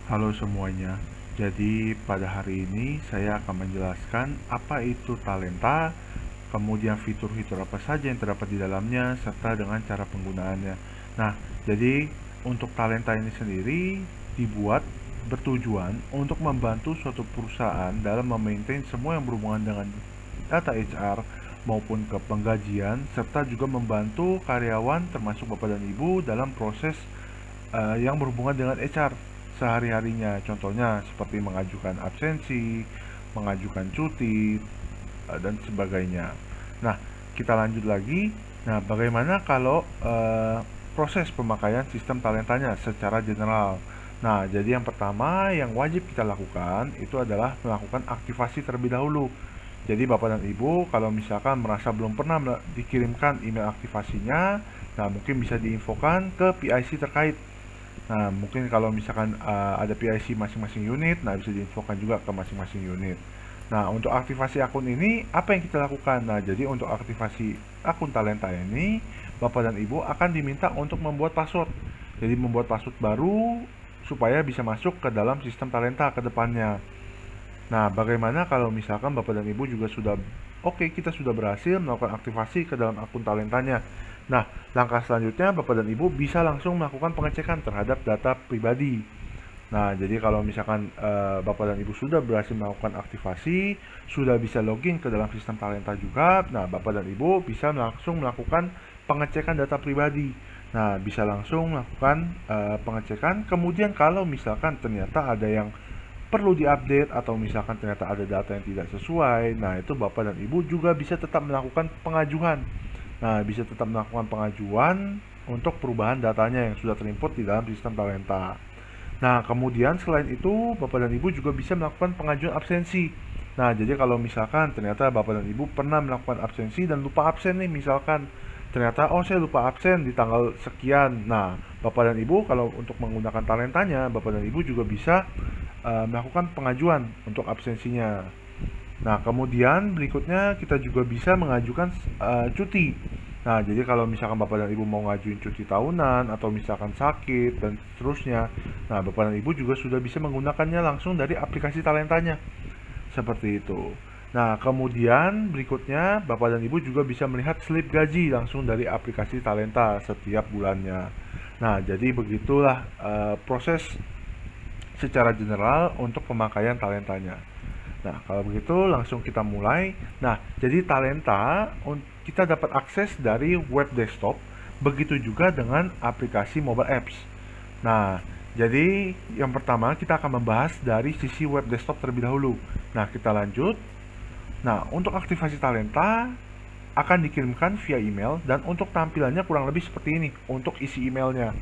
Halo semuanya. Jadi pada hari ini saya akan menjelaskan apa itu talenta, kemudian fitur-fitur apa saja yang terdapat di dalamnya, serta dengan cara penggunaannya. Nah, jadi untuk talenta ini sendiri dibuat bertujuan untuk membantu suatu perusahaan dalam memaintain semua yang berhubungan dengan data HR maupun ke penggajian, serta juga membantu karyawan termasuk Bapak dan Ibu dalam proses yang berhubungan dengan HR sehari-harinya. Contohnya seperti mengajukan absensi, mengajukan cuti, dan sebagainya. Nah, kita lanjut lagi. Nah, bagaimana kalau proses pemakaian sistem talentanya secara general? Nah, jadi yang pertama yang wajib kita lakukan itu adalah melakukan aktivasi terlebih dahulu. Jadi Bapak dan Ibu kalau misalkan merasa belum pernah dikirimkan email aktivasinya, nah mungkin bisa diinfokan ke PIC terkait. Nah, mungkin kalau misalkan ada PIC masing-masing unit, nah bisa diinfokan juga ke masing-masing unit. Nah, untuk aktivasi akun ini, apa yang kita lakukan? Nah, jadi untuk aktivasi akun talenta ini, Bapak dan Ibu akan diminta untuk membuat password. Jadi membuat password baru supaya bisa masuk ke dalam sistem talenta ke depannya. Nah, bagaimana kalau misalkan Bapak dan Ibu juga sudah oke, kita sudah berhasil melakukan aktivasi ke dalam akun talentanya. Nah, langkah selanjutnya Bapak dan Ibu bisa langsung melakukan pengecekan terhadap data pribadi. Nah, jadi kalau misalkan Bapak dan Ibu sudah berhasil melakukan aktivasi, sudah bisa login ke dalam sistem talenta juga, nah Bapak dan Ibu bisa langsung melakukan pengecekan data pribadi. Nah, bisa langsung melakukan pengecekan. Kemudian kalau misalkan ternyata ada yang perlu diupdate atau misalkan ternyata ada data yang tidak sesuai, nah itu Bapak dan Ibu juga bisa tetap melakukan pengajuan. Nah, bisa tetap melakukan pengajuan untuk perubahan datanya yang sudah terinput di dalam sistem talenta. Nah, kemudian selain itu, Bapak dan Ibu juga bisa melakukan pengajuan absensi. Nah, jadi kalau misalkan ternyata Bapak dan Ibu pernah melakukan absensi dan lupa absen nih, misalkan ternyata, oh saya lupa absen di tanggal sekian. Nah, Bapak dan Ibu kalau untuk menggunakan talentanya, Bapak dan Ibu juga bisa melakukan pengajuan untuk absensinya. Nah, kemudian berikutnya kita juga bisa mengajukan cuti. Nah, jadi kalau misalkan Bapak dan Ibu mau ngajuin cuti tahunan atau misalkan sakit dan seterusnya, nah Bapak dan Ibu juga sudah bisa menggunakannya langsung dari aplikasi talentanya. Seperti itu. Nah, kemudian berikutnya Bapak dan Ibu juga bisa melihat slip gaji langsung dari aplikasi Talenta setiap bulannya. Nah, jadi begitulah proses secara general untuk pemakaian talentanya. Nah, kalau begitu langsung kita mulai. Nah, jadi talenta kita dapat akses dari web desktop, begitu juga dengan aplikasi mobile apps. Nah, jadi yang pertama kita akan membahas dari sisi web desktop terlebih dahulu. Nah, kita lanjut. Nah, untuk aktivasi talenta akan dikirimkan via email dan untuk tampilannya kurang lebih seperti ini untuk isi emailnya.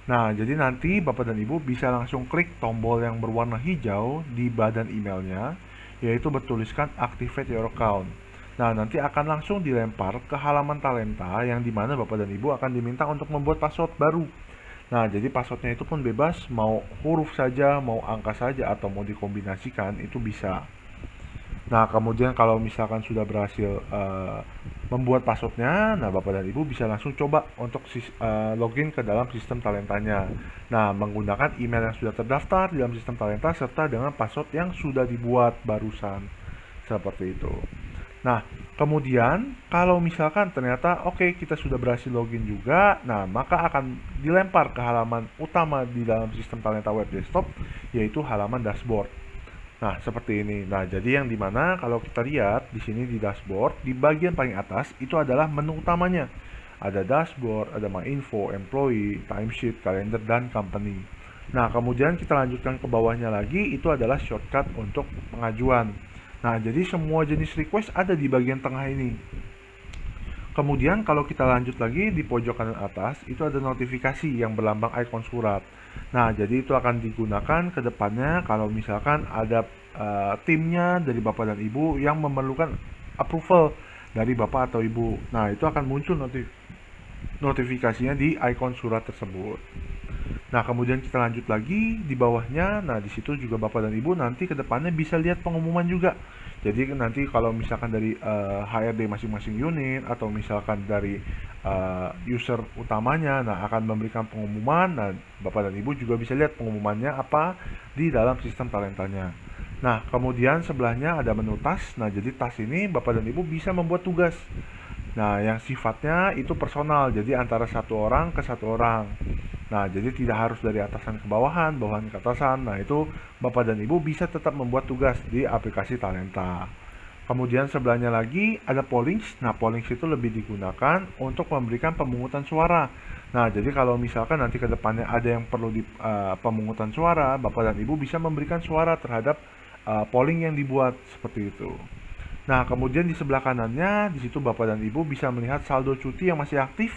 Nah, jadi nanti Bapak dan Ibu bisa langsung klik tombol yang berwarna hijau di badan emailnya, yaitu bertuliskan Activate Your Account. Nah, nanti akan langsung dilempar ke halaman talenta yang dimana Bapak dan Ibu akan diminta untuk membuat password baru. Nah, jadi passwordnya itu pun bebas, mau huruf saja, mau angka saja, atau mau dikombinasikan, itu bisa. Nah, kemudian kalau misalkan sudah berhasil membuat passwordnya, nah Bapak dan Ibu bisa langsung coba untuk login ke dalam sistem talentanya. Nah, menggunakan email yang sudah terdaftar di dalam sistem talenta serta dengan password yang sudah dibuat barusan. Seperti itu. Nah, kemudian kalau misalkan ternyata oke, kita sudah berhasil login juga, nah maka akan dilempar ke halaman utama di dalam sistem talenta web desktop, yaitu halaman dashboard. Nah, seperti ini. Nah, jadi yang dimana kalau kita lihat di sini di dashboard, di bagian paling atas itu adalah menu utamanya. Ada dashboard, ada my info, employee, timesheet, kalender, dan company. Nah, kemudian kita lanjutkan ke bawahnya lagi, itu adalah shortcut untuk pengajuan. Nah, jadi semua jenis request ada di bagian tengah ini. Kemudian kalau kita lanjut lagi di pojok kanan atas itu ada notifikasi yang berlambang ikon surat. Nah, jadi itu akan digunakan ke depannya kalau misalkan ada timnya dari Bapak dan Ibu yang memerlukan approval dari Bapak atau Ibu. Nah, itu akan muncul notifikasinya di ikon surat tersebut. Nah, kemudian kita lanjut lagi di bawahnya. Nah, di situ juga Bapak dan Ibu nanti ke depannya bisa lihat pengumuman juga. Jadi nanti kalau misalkan dari HRD masing-masing unit atau misalkan dari user utamanya, nah akan memberikan pengumuman. Nah, Bapak dan Ibu juga bisa lihat pengumumannya apa di dalam sistem talentanya. Nah, kemudian sebelahnya ada menu task. Nah, jadi task ini Bapak dan Ibu bisa membuat tugas. Nah, yang sifatnya itu personal, jadi antara satu orang ke satu orang. Nah, jadi tidak harus dari atasan ke bawahan, bawahan ke atasan. Nah, itu Bapak dan Ibu bisa tetap membuat tugas di aplikasi Talenta. Kemudian sebelahnya lagi ada Pollings. Nah, Pollings itu lebih digunakan untuk memberikan pemungutan suara. Nah, jadi kalau misalkan nanti ke depannya ada yang perlu di pemungutan suara, Bapak dan Ibu bisa memberikan suara terhadap polling yang dibuat seperti itu. Nah, kemudian di sebelah kanannya, di situ Bapak dan Ibu bisa melihat saldo cuti yang masih aktif.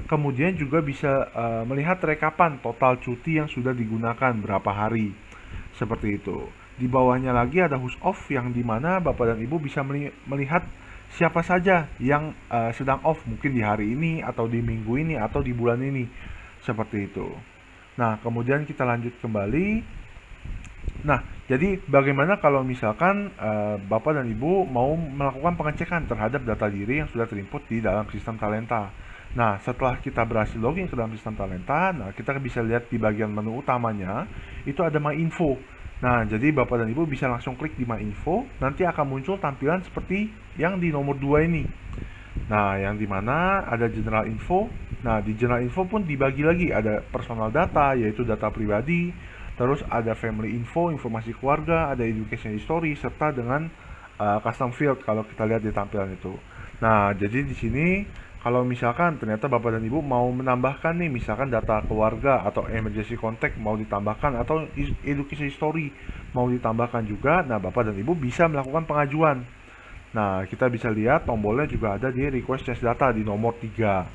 Kemudian juga bisa melihat rekapan total cuti yang sudah digunakan berapa hari. Seperti itu. Di bawahnya lagi ada who's off yang dimana Bapak dan Ibu bisa melihat siapa saja yang sedang off mungkin di hari ini atau di minggu ini atau di bulan ini. Seperti itu. Nah, kemudian kita lanjut kembali. Nah, jadi bagaimana kalau misalkan Bapak dan Ibu mau melakukan pengecekan terhadap data diri yang sudah terinput di dalam sistem Talenta. Nah, setelah kita berhasil login ke dalam sistem Talenta, nah kita bisa lihat di bagian menu utamanya, itu ada My Info. Nah, jadi Bapak dan Ibu bisa langsung klik di My Info, nanti akan muncul tampilan seperti yang di nomor 2 ini. Nah, yang dimana ada General Info. Nah, di General Info pun dibagi lagi, ada personal data, yaitu data pribadi, terus ada family info, informasi keluarga, ada education history, serta dengan custom field kalau kita lihat di tampilan itu. Nah, jadi di sini kalau misalkan ternyata Bapak dan Ibu mau menambahkan nih, misalkan data keluarga atau emergency contact mau ditambahkan atau education history mau ditambahkan juga, nah Bapak dan Ibu bisa melakukan pengajuan. Nah, kita bisa lihat tombolnya juga ada di request change data di nomor 3.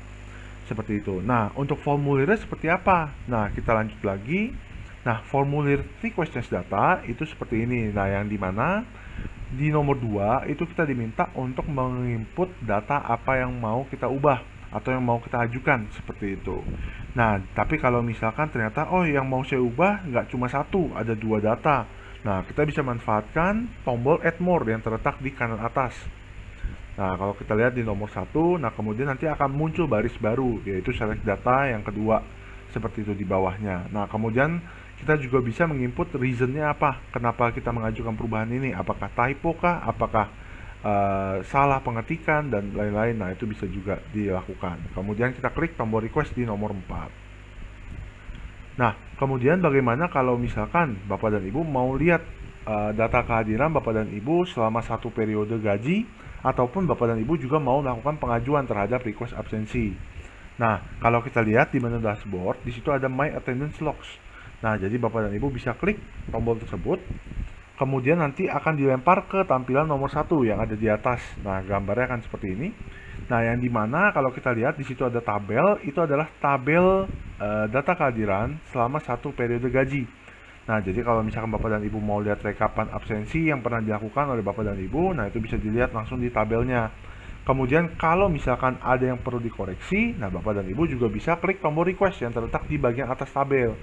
Seperti itu. Nah, untuk formulirnya seperti apa? Nah, kita lanjut lagi. Nah, formulir request change data itu seperti ini. Nah, yang dimana di nomor 2 itu kita diminta untuk menginput data apa yang mau kita ubah atau yang mau kita ajukan seperti itu. Nah, tapi kalau misalkan ternyata yang mau saya ubah nggak cuma satu, ada 2 data. Nah, kita bisa manfaatkan tombol add more yang terletak di kanan atas. Nah, kalau kita lihat di nomor 1, nah kemudian nanti akan muncul baris baru, yaitu select data yang kedua, seperti itu di bawahnya. Nah, kemudian kita juga bisa menginput reasonnya apa, kenapa kita mengajukan perubahan ini, apakah typo kah, apakah salah pengetikan, dan lain-lain. Nah, itu bisa juga dilakukan. Kemudian kita klik tombol request di nomor 4. Nah, kemudian bagaimana kalau misalkan Bapak dan Ibu mau lihat data kehadiran Bapak dan Ibu selama satu periode gaji, ataupun Bapak dan Ibu juga mau melakukan pengajuan terhadap request absensi. Nah, kalau kita lihat di menu dashboard, di situ ada My Attendance Logs. Nah, jadi Bapak dan Ibu bisa klik tombol tersebut, kemudian nanti akan dilempar ke tampilan nomor 1 yang ada di atas. Nah, gambarnya akan seperti ini. Nah, yang dimana kalau kita lihat di situ ada tabel, itu adalah tabel data kehadiran selama satu periode gaji. Nah, jadi kalau misalkan Bapak dan Ibu mau lihat rekapan absensi yang pernah dilakukan oleh Bapak dan Ibu, nah itu bisa dilihat langsung di tabelnya. Kemudian kalau misalkan ada yang perlu dikoreksi, nah Bapak dan Ibu juga bisa klik tombol request yang terletak di bagian atas tabel.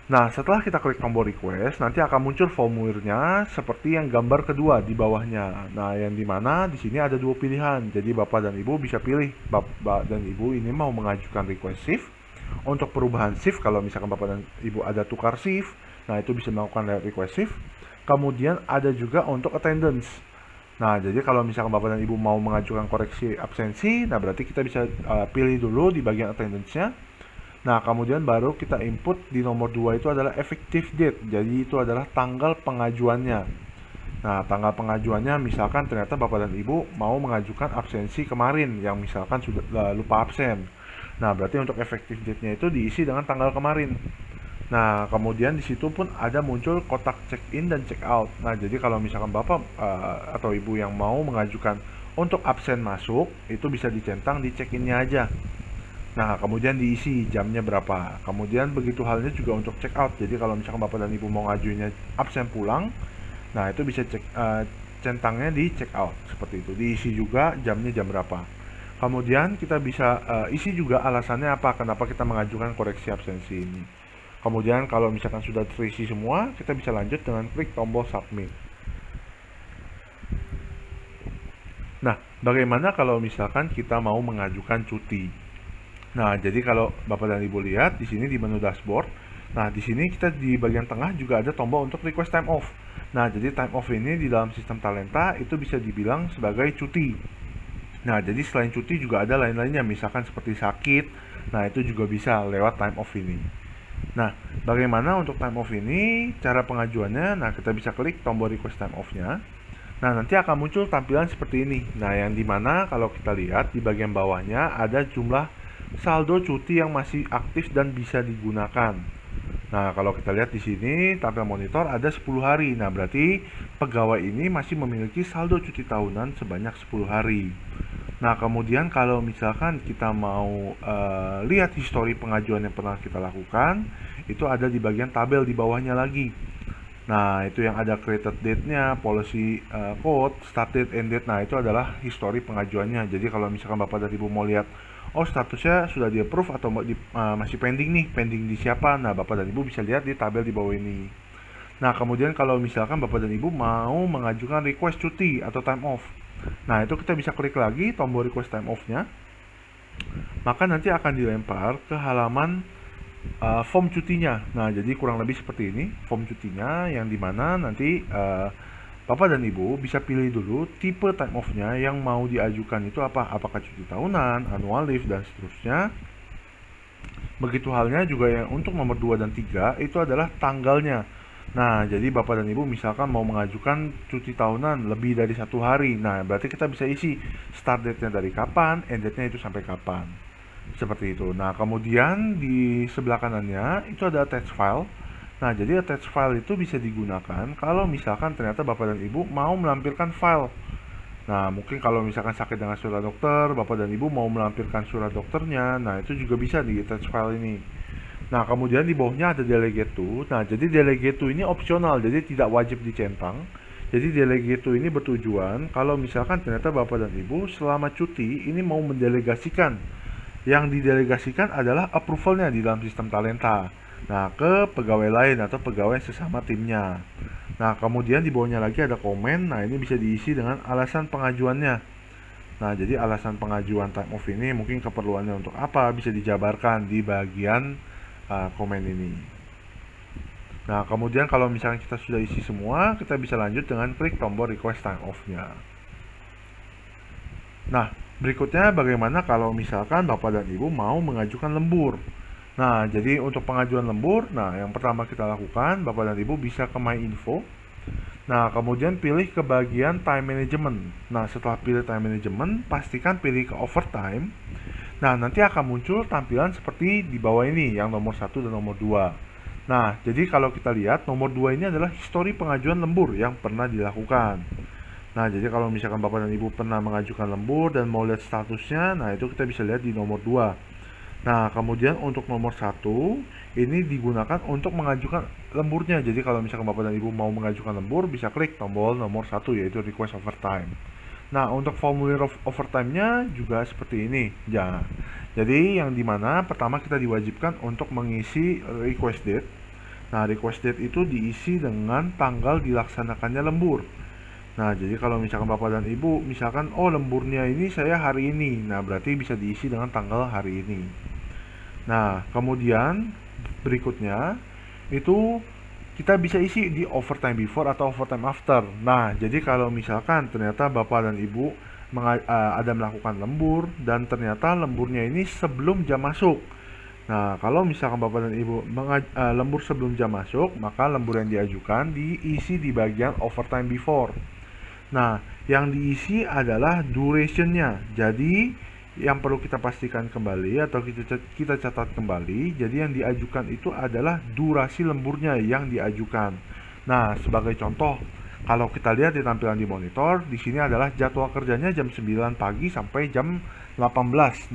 Nah, setelah kita klik tombol request, nanti akan muncul formulirnya seperti yang gambar kedua di bawahnya. Nah, yang dimana di sini ada 2 pilihan. Jadi Bapak dan Ibu bisa pilih, Bapak dan Ibu ini mau mengajukan request shift untuk perubahan shift. Kalau misalkan Bapak dan Ibu ada tukar shift, nah itu bisa melakukan request shift. Kemudian ada juga untuk attendance. Nah, jadi kalau misalkan Bapak dan Ibu mau mengajukan koreksi absensi, nah berarti kita bisa pilih dulu di bagian attendance-nya. Nah, kemudian baru kita input di nomor 2 itu adalah effective date. Jadi itu adalah tanggal pengajuannya. Nah, tanggal pengajuannya misalkan ternyata Bapak dan Ibu mau mengajukan absensi kemarin yang misalkan sudah lupa absen. Nah, berarti untuk effective date-nya itu diisi dengan tanggal kemarin. Nah, kemudian di situ pun ada muncul kotak check-in dan check-out. Nah, jadi kalau misalkan Bapak atau Ibu yang mau mengajukan untuk absen masuk, itu bisa dicentang di check-in-nya aja. Nah, kemudian diisi jamnya berapa. Kemudian begitu halnya juga untuk check out. Jadi kalau misalkan Bapak dan Ibu mau ngajuinnya absen pulang, nah itu bisa centangnya di check out seperti itu. Diisi juga jamnya jam berapa. Kemudian kita bisa isi juga alasannya apa, kenapa kita mengajukan koreksi absensi ini. Kemudian kalau misalkan sudah terisi semua, kita bisa lanjut dengan klik tombol submit. Nah, bagaimana kalau misalkan kita mau mengajukan cuti? Nah, jadi kalau Bapak dan Ibu lihat di sini di menu dashboard, nah di sini kita di bagian tengah juga ada tombol untuk request time off. Nah, jadi time off ini di dalam sistem Talenta itu bisa dibilang sebagai cuti. Nah, jadi selain cuti juga ada lain-lainnya, misalkan seperti sakit. Nah, itu juga bisa lewat time off ini. Nah, bagaimana untuk time off ini? Cara pengajuannya, nah kita bisa klik tombol request time off-nya. Nah, nanti akan muncul tampilan seperti ini. Nah, yang dimana kalau kita lihat di bagian bawahnya ada jumlah saldo cuti yang masih aktif dan bisa digunakan. Nah, kalau kita lihat di sini tampilan monitor ada 10 hari. Nah, berarti pegawai ini masih memiliki saldo cuti tahunan sebanyak 10 hari. Nah, kemudian kalau misalkan kita mau lihat histori pengajuan yang pernah kita lakukan, itu ada di bagian tabel di bawahnya lagi. Nah, itu yang ada created date-nya, policy code, start date, end date. Nah, itu adalah histori pengajuannya. Jadi kalau misalkan Bapak dan Ibu mau lihat, oh statusnya sudah di-approve atau masih pending nih, pending di siapa? Nah, Bapak dan Ibu bisa lihat di tabel di bawah ini. Nah, kemudian kalau misalkan Bapak dan Ibu mau mengajukan request cuti atau time off. Nah, itu kita bisa klik lagi tombol request time off-nya. Maka nanti akan dilempar ke halaman form cutinya. Nah, jadi kurang lebih seperti ini form cutinya, yang dimana nanti Bapak dan Ibu bisa pilih dulu tipe time off-nya yang mau diajukan itu apa. Apakah cuti tahunan, annual leave, dan seterusnya. Begitu halnya juga yang untuk nomor 2 dan 3 itu adalah tanggalnya. Nah, jadi Bapak dan Ibu misalkan mau mengajukan cuti tahunan lebih dari 1 hari. Nah, berarti kita bisa isi start date-nya dari kapan, end date-nya itu sampai kapan. Seperti itu. Nah, kemudian di sebelah kanannya itu ada attach file. Nah, jadi attach file itu bisa digunakan kalau misalkan ternyata Bapak dan Ibu mau melampirkan file. Nah, mungkin kalau misalkan sakit dengan surat dokter, Bapak dan Ibu mau melampirkan surat dokternya, nah itu juga bisa di attach file ini. Nah, kemudian di bawahnya ada delegate to. Nah, jadi delegate to ini opsional, jadi tidak wajib dicentang. Jadi delegate to ini bertujuan kalau misalkan ternyata Bapak dan Ibu selama cuti ini mau mendelegasikan. Yang didelegasikan adalah approvalnya di dalam sistem Talenta. Nah, ke pegawai lain atau pegawai sesama timnya. Nah, kemudian di bawahnya lagi ada komen. Nah, ini bisa diisi dengan alasan pengajuannya. Nah, jadi alasan pengajuan time off ini mungkin keperluannya untuk apa bisa dijabarkan di bagian komen ini. Nah, kemudian kalau misalnya kita sudah isi semua, kita bisa lanjut dengan klik tombol request time off-nya. Nah, berikutnya bagaimana kalau misalkan Bapak dan Ibu mau mengajukan lembur. Nah, jadi untuk pengajuan lembur, nah yang pertama kita lakukan, Bapak dan Ibu bisa ke My Info. Nah, kemudian pilih ke bagian time management. Nah, setelah pilih time management, pastikan pilih ke overtime. Nah, nanti akan muncul tampilan seperti di bawah ini, yang nomor 1 dan nomor 2. Nah, jadi kalau kita lihat, nomor 2 ini adalah histori pengajuan lembur yang pernah dilakukan. Nah, jadi kalau misalkan Bapak dan Ibu pernah mengajukan lembur dan mau lihat statusnya, nah itu kita bisa lihat di nomor 2. Nah, kemudian untuk nomor 1, ini digunakan untuk mengajukan lemburnya. Jadi kalau misalkan Bapak dan Ibu mau mengajukan lembur, bisa klik tombol nomor 1, yaitu request overtime. Nah, untuk formulir overtime-nya juga seperti ini. Ya. Jadi yang dimana pertama kita diwajibkan untuk mengisi request date. Nah, request date itu diisi dengan tanggal dilaksanakannya lembur. Nah, jadi kalau misalkan Bapak dan Ibu, misalkan, oh lemburnya ini saya hari ini. Nah, berarti bisa diisi dengan tanggal hari ini. Nah, kemudian berikutnya itu kita bisa isi di overtime before atau overtime after. Nah, jadi kalau misalkan ternyata Bapak dan Ibu ada melakukan lembur dan ternyata lemburnya ini sebelum jam masuk. Nah, kalau misalkan Bapak dan Ibu lembur sebelum jam masuk, maka lembur yang diajukan diisi di bagian overtime before. Nah, yang diisi adalah durationnya. Jadi, yang perlu kita pastikan kembali atau kita catat kembali, jadi yang diajukan itu adalah durasi lemburnya yang diajukan. Nah, sebagai contoh, kalau kita lihat di tampilan di monitor, di sini adalah jadwal kerjanya jam 9 pagi sampai jam 18.00.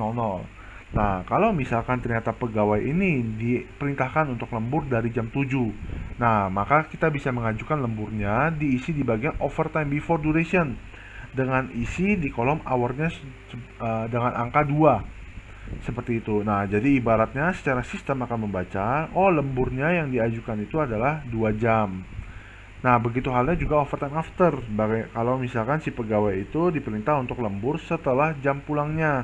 Nah, kalau misalkan ternyata pegawai ini diperintahkan untuk lembur dari jam 7, nah maka kita bisa mengajukan lemburnya diisi di bagian overtime before duration. dengan isi di kolom hournya dengan angka 2. Seperti itu. Nah, jadi ibaratnya secara sistem akan membaca, oh lemburnya yang diajukan itu adalah 2 jam. Nah, begitu halnya juga overtime after. Kalau misalkan si pegawai itu diperintah untuk lembur setelah jam pulangnya.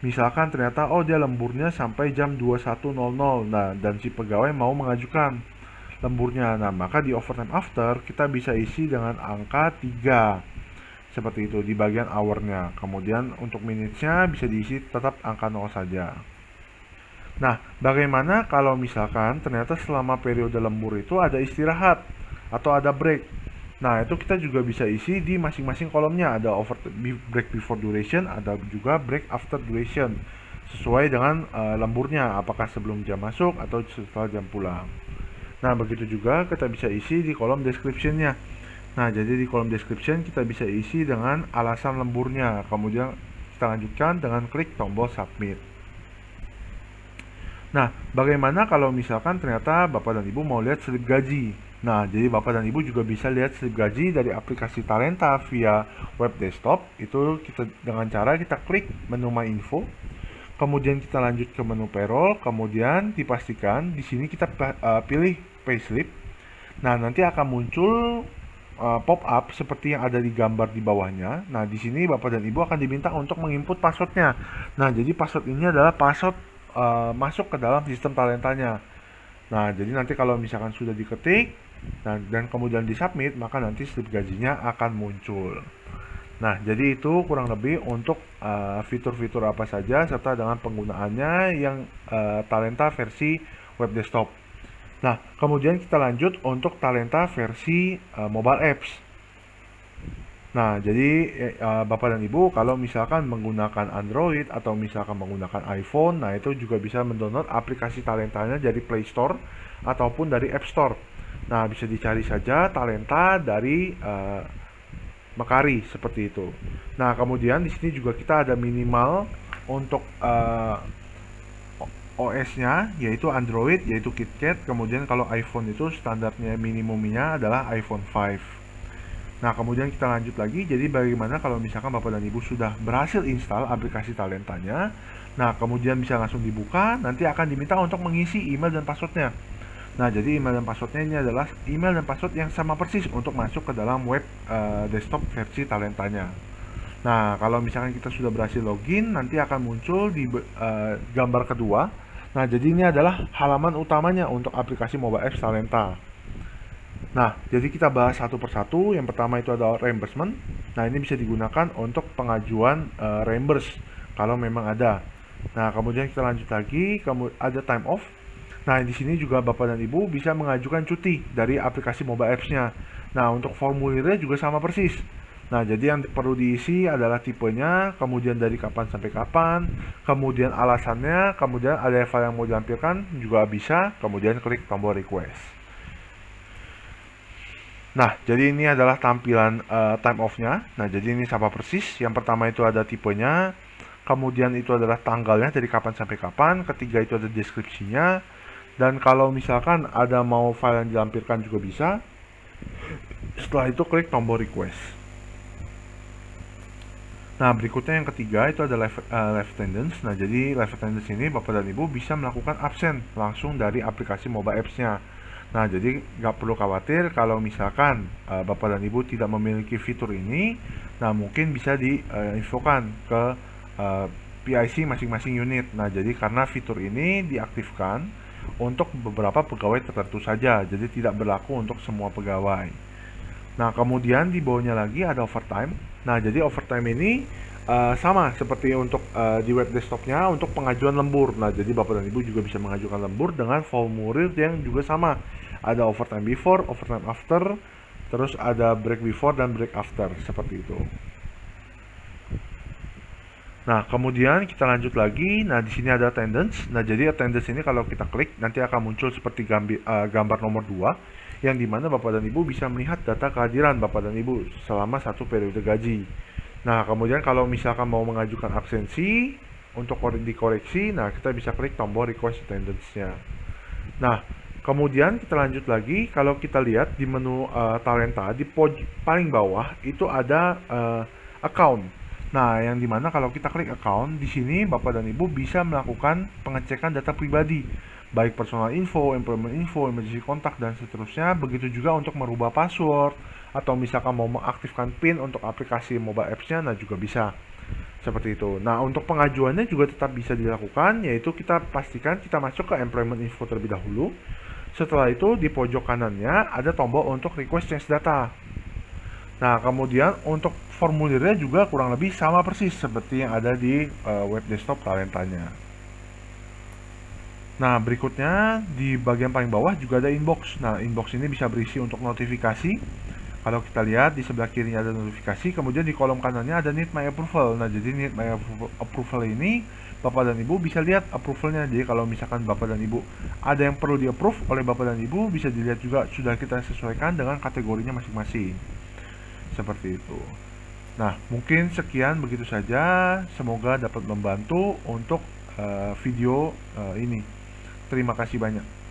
Misalkan ternyata oh dia lemburnya sampai jam 21.00. Nah, dan si pegawai mau mengajukan lemburnya. Nah, maka di overtime after kita bisa isi dengan angka 3. Seperti itu di bagian hournya. Kemudian untuk minutesnya bisa diisi tetap angka 0 saja. Nah, bagaimana kalau misalkan ternyata selama periode lembur itu ada istirahat atau ada break? Nah, itu kita juga bisa isi di masing-masing kolomnya. Ada break before duration, ada juga break after duration. Sesuai dengan lemburnya, apakah sebelum jam masuk atau setelah jam pulang. Nah, begitu juga kita bisa isi di kolom description-nya. Nah, jadi di kolom description kita bisa isi dengan alasan lemburnya. Kemudian kita lanjutkan dengan klik tombol submit. Nah, bagaimana kalau misalkan ternyata Bapak dan Ibu mau lihat slip gaji? Nah, jadi Bapak dan Ibu juga bisa lihat slip gaji dari aplikasi Talenta via web desktop. Itu kita dengan cara kita klik menu My Info, kemudian kita lanjut ke menu payroll, kemudian dipastikan di sini kita pilih payslip. Nah, nanti akan muncul pop-up seperti yang ada di gambar di bawahnya. Nah, di sini Bapak dan Ibu akan diminta untuk menginput passwordnya. Nah, jadi password ini adalah password masuk ke dalam sistem Talentanya. Nah, jadi nanti kalau misalkan sudah diketik dan kemudian disubmit, maka nanti slip gajinya akan muncul. Nah, jadi itu kurang lebih untuk fitur-fitur apa saja serta dengan penggunaannya yang Talenta versi web desktop. Nah, kemudian kita lanjut untuk Talenta versi mobile apps. Nah, jadi Bapak dan Ibu kalau misalkan menggunakan Android atau misalkan menggunakan iPhone, nah itu juga bisa mendownload aplikasi Talentanya dari Play Store ataupun dari App Store. Nah, bisa dicari saja Talenta dari Mekari seperti itu. Nah, kemudian di sini juga kita ada minimal untuk OS-nya yaitu Android, yaitu KitKat. Kemudian kalau iPhone itu standarnya minimumnya adalah iPhone 5. Nah, kemudian kita lanjut lagi. Jadi bagaimana kalau misalkan Bapak dan Ibu sudah berhasil install aplikasi Talentanya. Nah, kemudian bisa langsung dibuka. Nanti akan diminta untuk mengisi email dan passwordnya. Nah, jadi email dan passwordnya ini adalah email dan password yang sama persis untuk masuk ke dalam web desktop versi Talentanya. Nah, kalau misalkan kita sudah berhasil login, nanti akan muncul di gambar kedua. Nah, jadi ini adalah halaman utamanya untuk aplikasi mobile apps Talenta. Nah, jadi kita bahas satu persatu. Yang pertama itu adalah reimbursement. Nah, ini bisa digunakan untuk pengajuan reimburse kalau memang ada. Nah, kemudian kita lanjut lagi, ada time off. Nah, di sini juga Bapak dan Ibu bisa mengajukan cuti dari aplikasi mobile apps-nya. Nah, untuk formulirnya juga sama persis. Nah, jadi yang perlu diisi adalah tipenya, kemudian dari kapan sampai kapan, kemudian alasannya, kemudian ada file yang mau dilampirkan juga bisa, kemudian klik tombol request. Nah, jadi ini adalah tampilan time off-nya. Nah, jadi ini sama persis. Yang pertama itu ada tipenya, kemudian itu adalah tanggalnya dari kapan sampai kapan, ketiga itu ada deskripsinya, dan kalau misalkan ada mau file yang dilampirkan juga bisa. Setelah itu klik tombol request. Nah, berikutnya yang ketiga itu ada live attendance. Nah, jadi live attendance ini Bapak dan Ibu bisa melakukan absen langsung dari aplikasi mobile apps-nya. Nah, jadi nggak perlu khawatir kalau misalkan Bapak dan Ibu tidak memiliki fitur ini. Nah, mungkin bisa diinfokan ke PIC masing-masing unit. Nah, jadi karena fitur ini diaktifkan untuk beberapa pegawai tertentu saja, jadi tidak berlaku untuk semua pegawai. Nah, kemudian di bawahnya lagi ada overtime. Nah, jadi overtime ini sama seperti untuk di web desktopnya untuk pengajuan lembur. Nah, jadi Bapak dan Ibu juga bisa mengajukan lembur dengan formulir yang juga sama. Ada overtime before, overtime after, terus ada break before dan break after, seperti itu. Nah, kemudian kita lanjut lagi. Nah, di sini ada attendance. Nah, jadi attendance ini kalau kita klik nanti akan muncul seperti gambar nomor 2 yang dimana Bapak dan Ibu bisa melihat data kehadiran Bapak dan Ibu selama satu periode gaji. Nah, kemudian kalau misalkan mau mengajukan absensi untuk dikoreksi, nah kita bisa klik tombol request attendance-nya. Nah, kemudian kita lanjut lagi. Kalau kita lihat di menu Talenta di paling bawah itu ada account. Nah, yang dimana kalau kita klik account, di sini Bapak dan Ibu bisa melakukan pengecekan data pribadi, baik personal info, employment info, emergency contact, dan seterusnya. Begitu juga untuk merubah password, atau misalkan mau mengaktifkan PIN untuk aplikasi mobile apps-nya, nah juga bisa. Seperti itu. Nah, untuk pengajuannya juga tetap bisa dilakukan, yaitu kita pastikan kita masuk ke employment info terlebih dahulu. Setelah itu, di pojok kanannya ada tombol untuk request change data. Nah, kemudian untuk formulirnya juga kurang lebih sama persis seperti yang ada di web desktop Talentanya. Nah, berikutnya di bagian paling bawah juga ada inbox. Nah, inbox ini bisa berisi untuk notifikasi. Kalau kita lihat di sebelah kirinya ada notifikasi, kemudian di kolom kanannya ada need my approval. Nah, jadi need my approval ini Bapak dan Ibu bisa lihat approvalnya. Jadi kalau misalkan Bapak dan Ibu ada yang perlu di-approve oleh Bapak dan Ibu, bisa dilihat juga sudah kita sesuaikan dengan kategorinya masing-masing. Seperti itu. Nah, mungkin sekian begitu saja. Semoga dapat membantu untuk video ini. Terima kasih banyak.